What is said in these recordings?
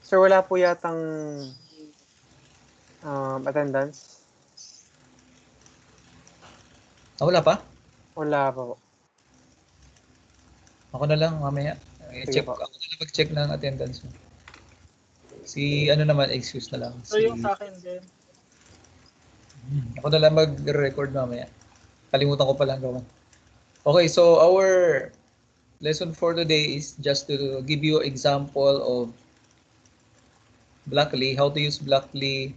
Sir, wala po yatang attendance. Wala pa? Wala pa po. Ako na lang mamaya. Sige I-check po. ako na lang mag-check ng attendance mo. Si ano naman, excuse na lang. So yung sa akin din. Ako na lang mag-record mamaya. Kalimutan ko palang gawin. Okay, so our lesson for today is just to give you example of Blockly, how to use Blockly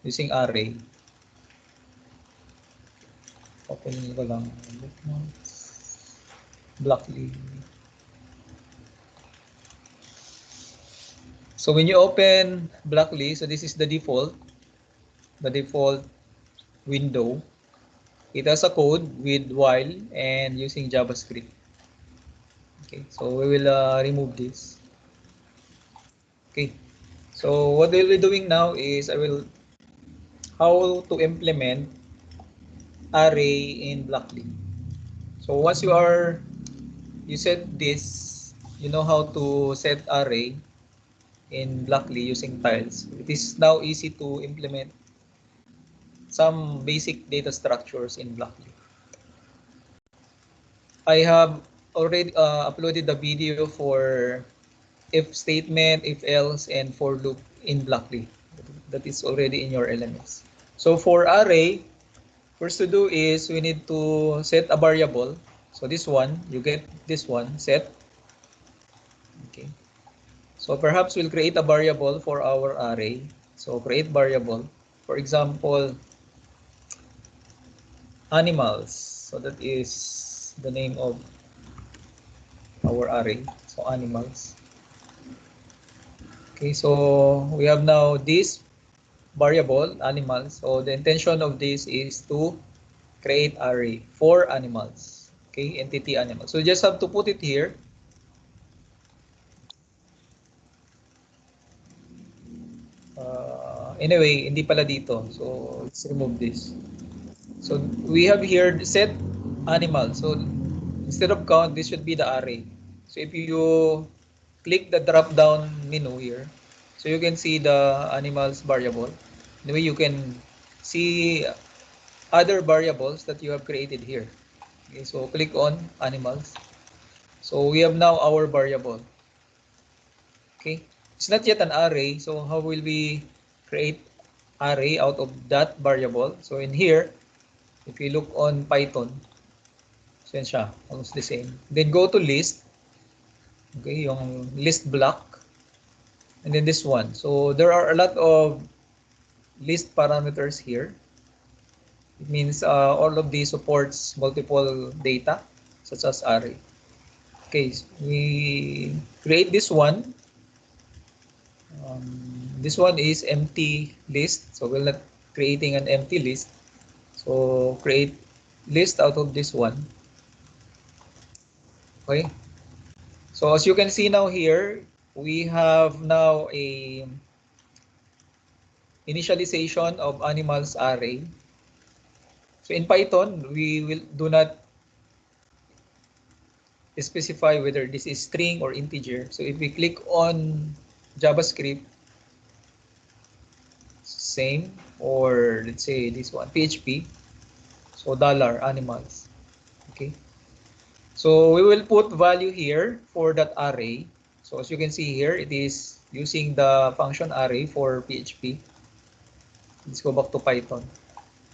using array. Open ko lang. Blockly. So when you open Blockly, so this is the default window. It has a code with while and using JavaScript. Okay, so we will remove this. Okay, so what we'll be doing now is how to implement array in Blockly. So once you set this, you know how to set array in Blockly using tiles. It is now easy to implement some basic data structures in Blockly. I have already uploaded the video for if statement, if else, and for loop in Blockly. That is already in your LMS. So for array, first to do is we need to set a variable. So this one, you get this one, set. Okay. So perhaps we'll create a variable for our array. So create variable. For example, animals. So that is the name of our array. So animals. Okay, so we have now this variable, animals. So the intention of this is to create array for animals. Okay, entity animals. So you just have to put it here. Anyway, hindi pala dito. So let's remove this. So we have here set animal. So instead of count, this should be the array. So if you click the drop down menu here, so you can see the animals variable. Anyway, you can see other variables that you have created here. Okay, so click on animals. So we have now our variable. Okay, it's not yet an array. So how will we create array out of that variable? So in here, if you look on Python, so yan siya, almost the same. Then go to list. Okay, yung list block. And then this one. So there are a lot of list parameters here. It means all of these supports multiple data, such as array. Okay, so we create this one. This one is empty list, so we're not creating an empty list. So create list out of this one. Okay. So as you can see now here, we have now a initialization of animals array. So in Python, we will do not specify whether this is string or integer. So if we click on JavaScript, same, or let's say this one, PHP, so $animals. Okay. So we will put value here for that array. So as you can see here, it is using the function array for PHP. Let's go back to Python.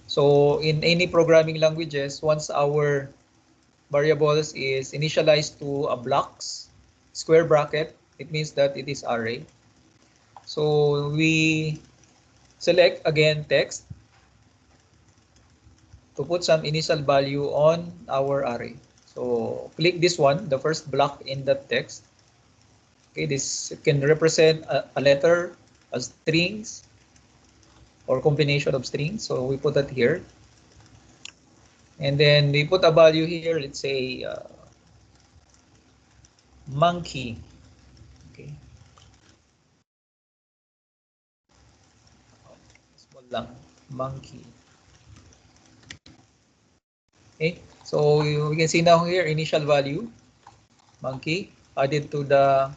So in any programming languages, once our variables is initialized to a blocks, square bracket, it means that it is array. So we select again text to put some initial value on our array. So click this one, the first block in that text. Okay, this can represent a letter, a strings, or combination of strings. So we put that here. And then we put a value here, let's say monkey. Okay. Small lang, monkey. Okay, so we can see now here initial value, monkey, added to the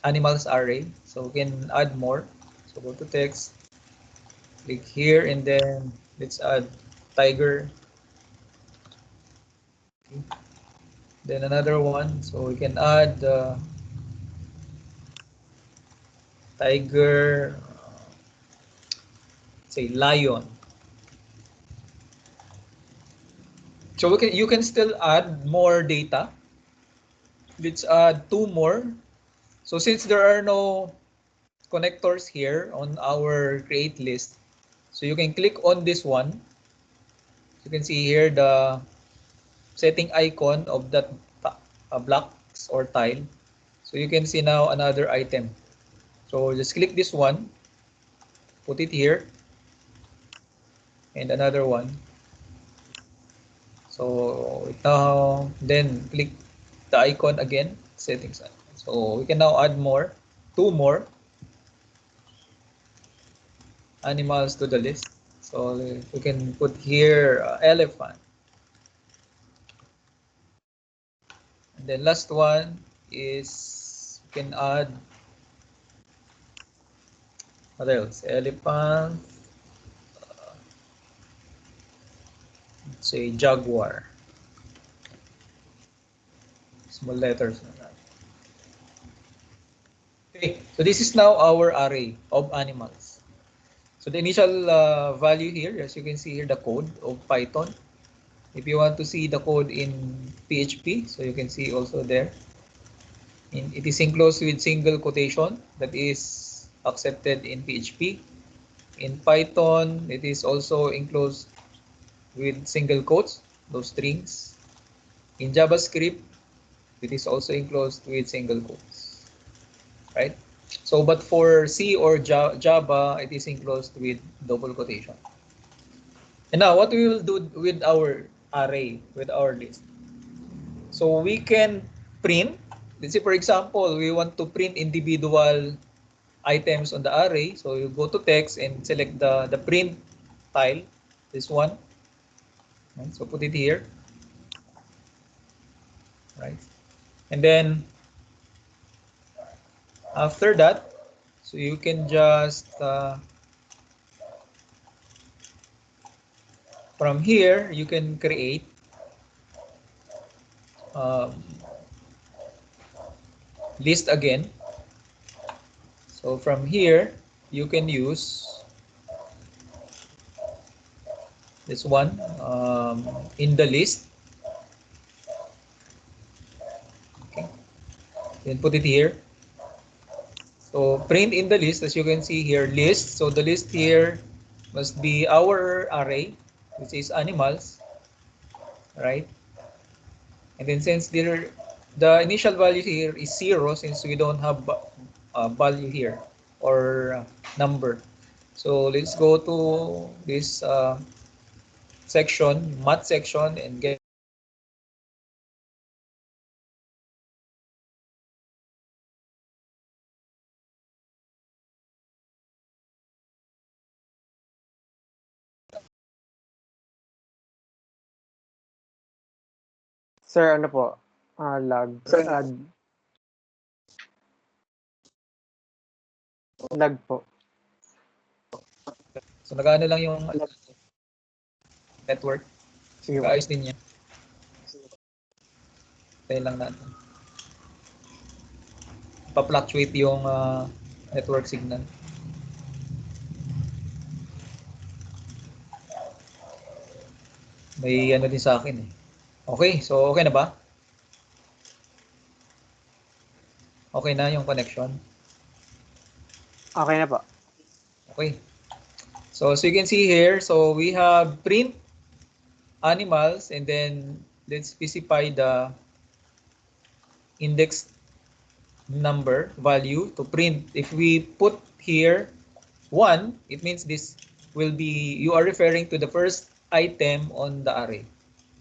animals array. So we can add more. So go to text, click here, and then let's add tiger. Okay. Then another one. So we can add tiger, say lion. So you can still add more data. Let's add two more. So since there are no connectors here on our create list, so you can click on this one. You can see here the setting icon of that blocks or tile. So you can see now another item. So just click this one, put it here, and another one. So now then click the icon again, settings. So we can now add more, two more animals to the list. So we can put here elephant. And then last one is we can add what else? Elephant, say jaguar. Small letters na lang. Okay, so this is now our array of animals. So the initial value here, as you can see here, the code of Python. If you want to see the code in PHP, so you can see also there. It is enclosed with single quotation that is accepted in PHP. In Python, it is also enclosed with single quotes, those strings. In JavaScript, it is also enclosed with single quotes, right? So, but for C or Java, it is enclosed with double quotation. And now, what we will do with our array, with our list? So we can print. Let's say, for example, we want to print individual items on the array. So you go to text and select the print tile, this one. Right? So put it here, right? And then after that, so you can just from here you can create um, list again. So from here you can use this one in the list. Okay, then put it here. So print in the list, as you can see here, list. So the list here must be our array, which is animals, right? And then since the initial value here is 0, since we don't have value here or number. So let's go to this section, math section, and get Sir, ano po? Lag. Lag po. so nagaano lang yung network. Sige po. Kaayos din yan. Tayo lang natin. Pa-fluctuate yung network signal. May ano din sa akin eh. Okay, so okay na ba? Okay na yung connection? Okay na po. Okay. So as you can see here, so we have print animals and then let's specify the index number value to print. If we put here 1, it means this will be, you are referring to the first item on the array.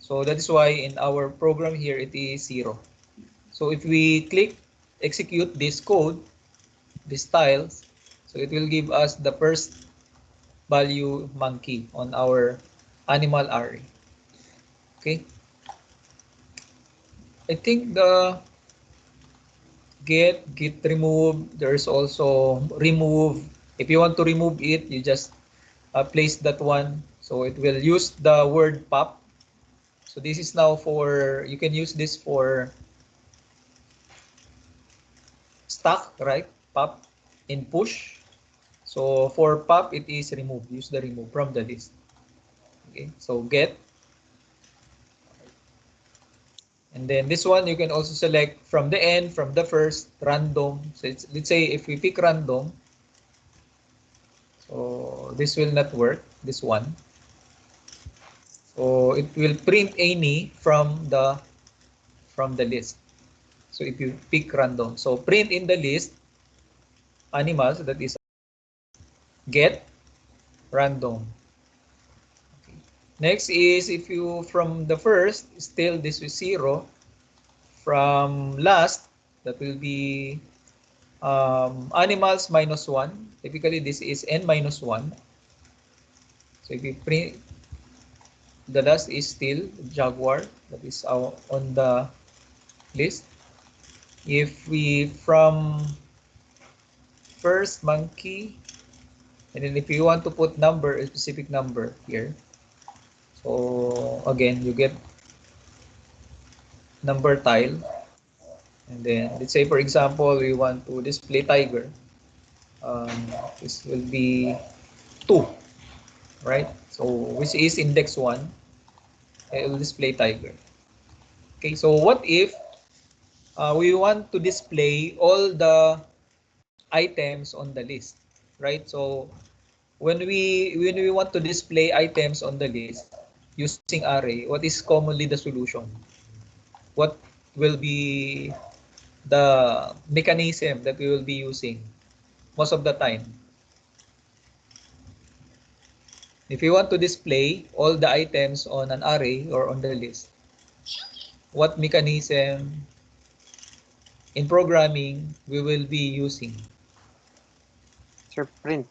So that is why in our program here it is 0. So if we click execute this code, these tiles, so it will give us the first value monkey on our animal array. Okay, I think get remove. There's also remove. If you want to remove it, you just place that one. So it will use the word pop. So this is now for, you can use this for stack, right? Pop in push. So for pop, it is remove. Use the remove from the list. Okay, so get. And then this one, you can also select from the end, from the first, random. So it's, let's say if we pick random, so this will not work, this one. So it will print any from the list. So if you pick random, so print in the list animals, that is get random. Okay. Next is if you from the first, still this is 0. From last, that will be animals minus 1. Typically this is n minus 1. So if you print, the last is still jaguar, that is on the list. If we from first monkey, and then if you want to put number, a specific number here, so again you get number tile, and then let's say for example we want to display tiger, um, this will be 2, right? So which is index 1, it will display tiger. Okay, so what if we want to display all the items on the list, right? So when we want to display items on the list using array, what is commonly the solution? What will be the mechanism that we will be using most of the time? If you want to display all the items on an array or on the list, what mechanism in programming we will be using? Sir, print.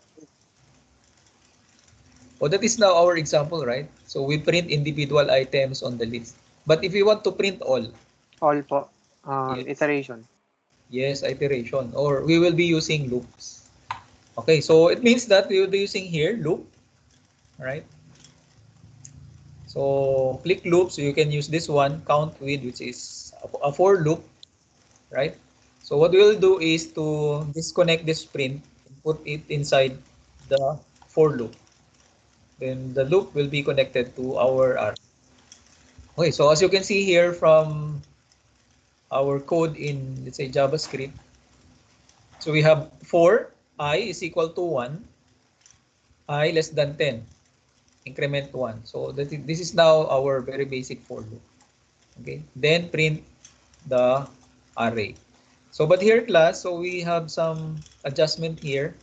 Oh, that is now our example, right? So we print individual items on the list. But if you want to print all, All po. yes, Iteration. yes, iteration, or we will be using loops. Okay, so it means that we will be using here loop, right? So click loop, so you can use this one, count with, which is a for loop, right? So what we'll do is to disconnect this print and put it inside the for loop. Then the loop will be connected to our R. Okay, so as you can see here from our code in, let's say, JavaScript, so we have for I is equal to 1, I less than 10, increment 1. So this is now our very basic for loop. Okay, then print the array. So but here class, so we have some adjustment here.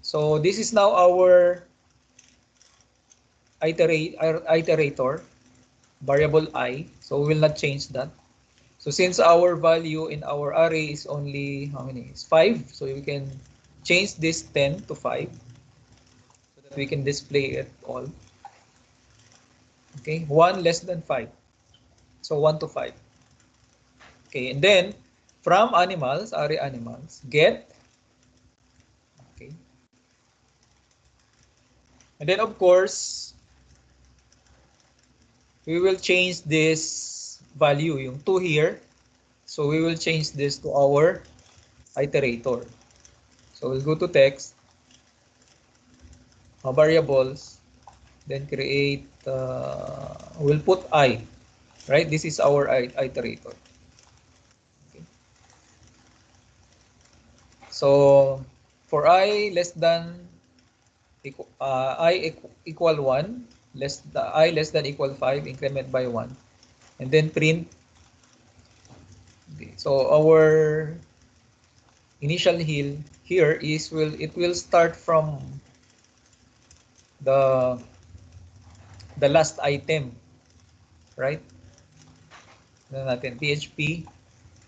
So this is now our iterator variable I, so we will not change that. So since our value in our array is only how many? It's 5, so we can change this 10 to 5 so that we can display it all. Okay, 1 less than 5. So 1 to 5. Okay, and then from animals, array animals, get. Okay. And then of course, we will change this value, yung 2 here. So we will change this to our iterator. So we'll go to text, variables, then create, we'll put I, right? This is our iterator. Okay. So for I less than equal 1, I less than equal 5, increment by 1, and then print. Okay. So our initial here is it will start from the last item, right? Ano natin, PHP.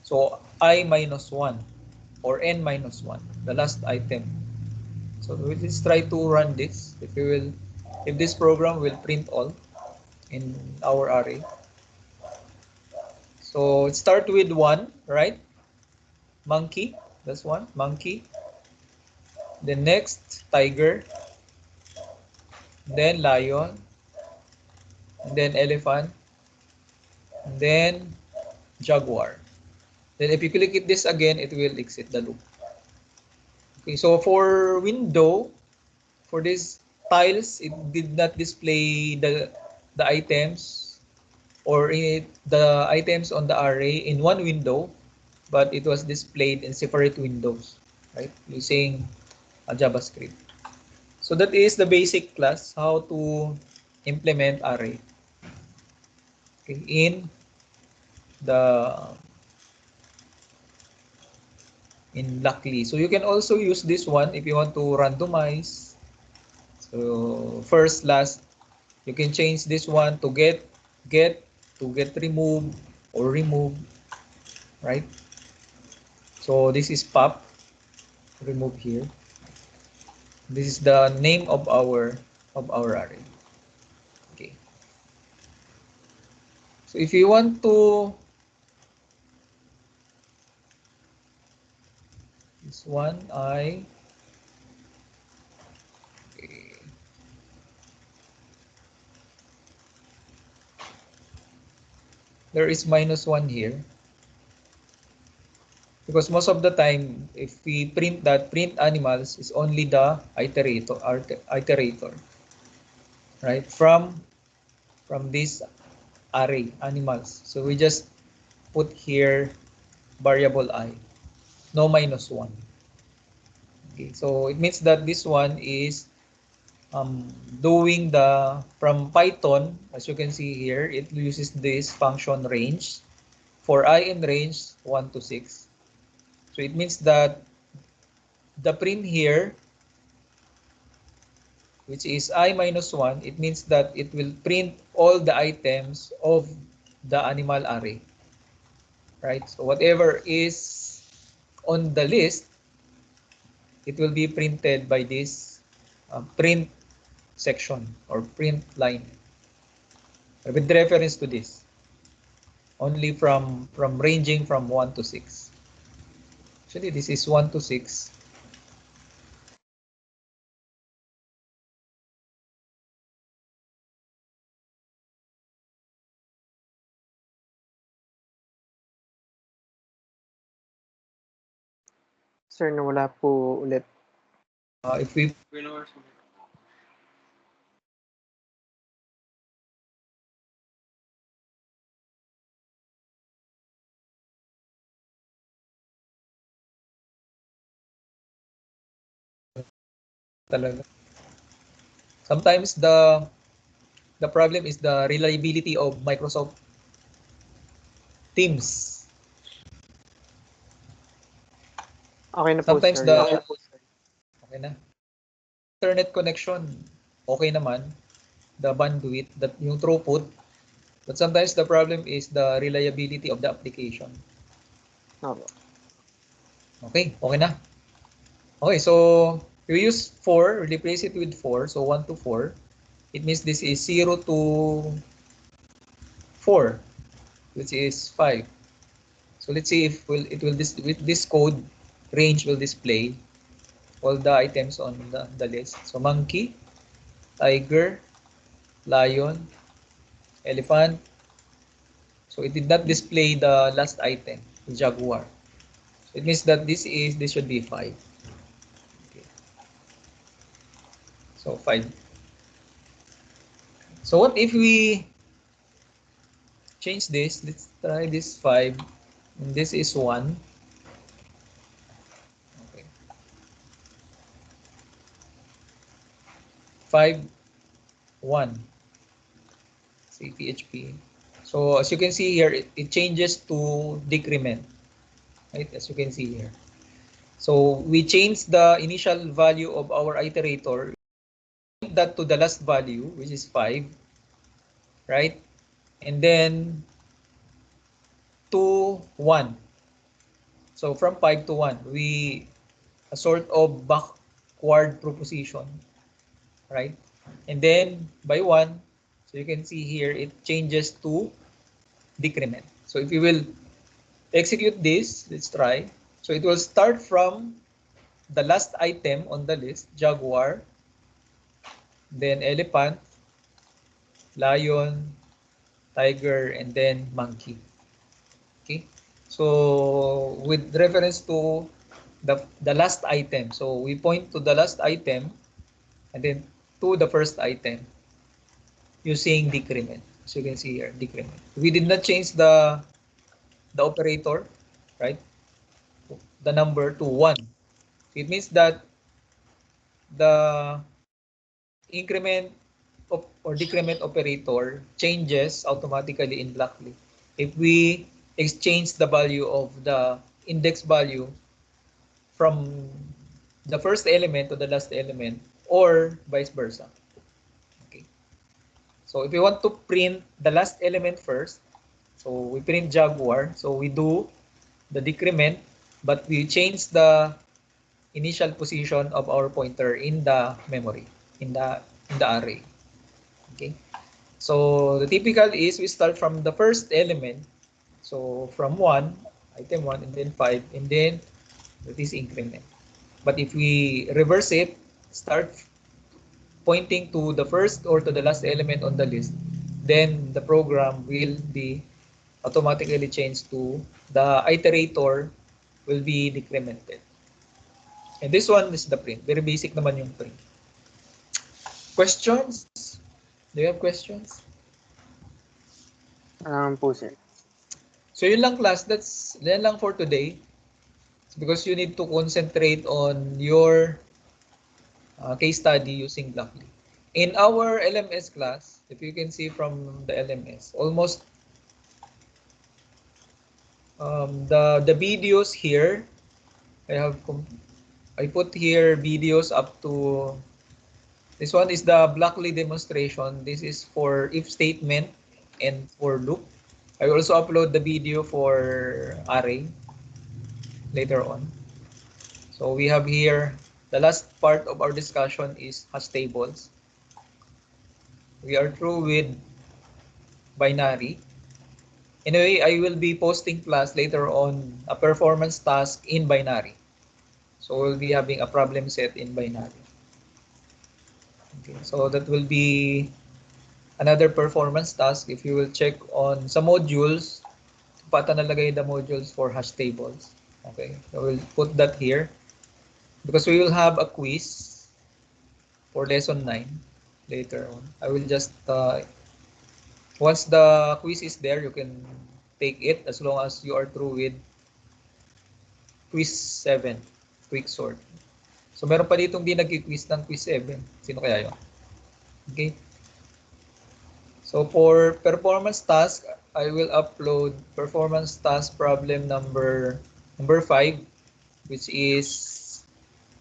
So I minus 1 or n minus 1, the last item. So we'll just try to run this. If this program will print all in our array. So it start with 1, right? monkey, that's one, monkey. Then next, tiger. Then lion. And then elephant. And then jaguar. Then if you click it this again, it will exit the loop. Okay, so for window, for these tiles, it did not display the items or the items on the array in one window, but it was displayed in separate windows, right? Using a JavaScript. So that is the basic class, how to implement array, okay, in the in Luckily. So you can also use this one if you want to randomize. So first, last, you can change this one to get remove or remove, right? So this is pop, remove here. This is the name of our array. Okay. So if you want to this one, okay. There is -1 here because most of the time if we print that print animals is only the iterator, right? From this array animals. So we just put here variable I, no -1. Okay, so it means that this one is doing the from Python. As you can see here, it uses this function range for I in range 1 to 6. So it means that the print here, which is I-1, it means that it will print all the items of the animal array, right? So whatever is on the list, it will be printed by this print section or print line with reference to this, only from ranging from 1 to 6. Actually, this is 1 to 6. Sir, nawala po ulit. If we talaga, sometimes the problem is the reliability of Microsoft Teams. Okay na po, Sometimes sir. the Yes. okay na. Internet connection, okay naman, the bandwidth, that yung throughput, but sometimes the problem is the reliability of the application. Opo. Okay, okay na. Okay, so you use 4, replace it with 4, so 1 to 4. It means this is 0 to 4, which is 5. So let's see if it will with this code range will display all the items on the list. So monkey, tiger, lion, elephant. So it did not display the last item, the jaguar. So it means that this should be 5. Okay. So 5. So what if we change this? Let's try this 5. And this is 1. Okay. 5, 1. See PHP. So as you can see here, it changes to decrement, right? As you can see here. So we change the initial value of our iterator, that to the last value, which is 5, right? And then to 1. So from 5 to 1, we a sort of backward proposition, right? And then by 1, so you can see here, it changes to decrement. So if you will execute this, let's try. So it will start from the last item on the list, jaguar, then elephant, lion, tiger, and then monkey. Okay. So with reference to the last item, so we point to the last item and then to the first item using decrement. So you can see here, decrement. We did not change the operator, right? The number to 1. So it means that the increment or decrement operator changes automatically in Blockly if we exchange the value of the index value from the first element to the last element or vice versa. Okay. So if we want to print the last element first, so we print jaguar, so we do the decrement, but we change the initial position of our pointer in the memory, in the array. Okay. So the typical is we start from the first element. So from 1, item 1, and then 5, and then that is increment. But if we reverse it, start pointing to the first or to the last element on the list, then the program will be automatically changed to the iterator will be decremented. And this one is the print. Very basic naman yung print. Questions? Do you have questions? Po, sir. So yun lang class, yan lang for today. Because you need to concentrate on your case study using Blockly. In our LMS class, if you can see from the LMS, almost the videos here, I put here videos up to, this one is the Blockly demonstration. This is for if statement and for loop. I also upload the video for array later on. So we have here, the last part of our discussion is hash tables. We are through with binary. Anyway, I will be posting class later on a performance task in binary. So we'll be having a problem set in binary. Okay, so that will be another performance task. If you will check on some modules, pata nalagay the modules for hash tables. Okay, so we'll put that here because we will have a quiz for lesson 9 later on. I will just once the quiz is there, you can take it as long as you are through with quiz 7, quick sort. So meron pa ditong di nag-quiz ng quiz 7. Sino kaya yun? Okay. So for performance task, I will upload performance task problem number 5, which is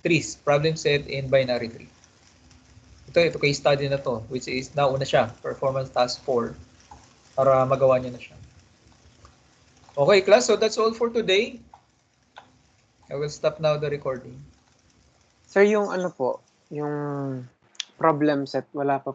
trees, problem set in binary tree. Ito case study na to, which is nauna siya, performance task 4, para magawa niyo na siya. Okay class, so that's all for today. I will stop now the recording. Sir, yung ano po, yung problem set, wala pa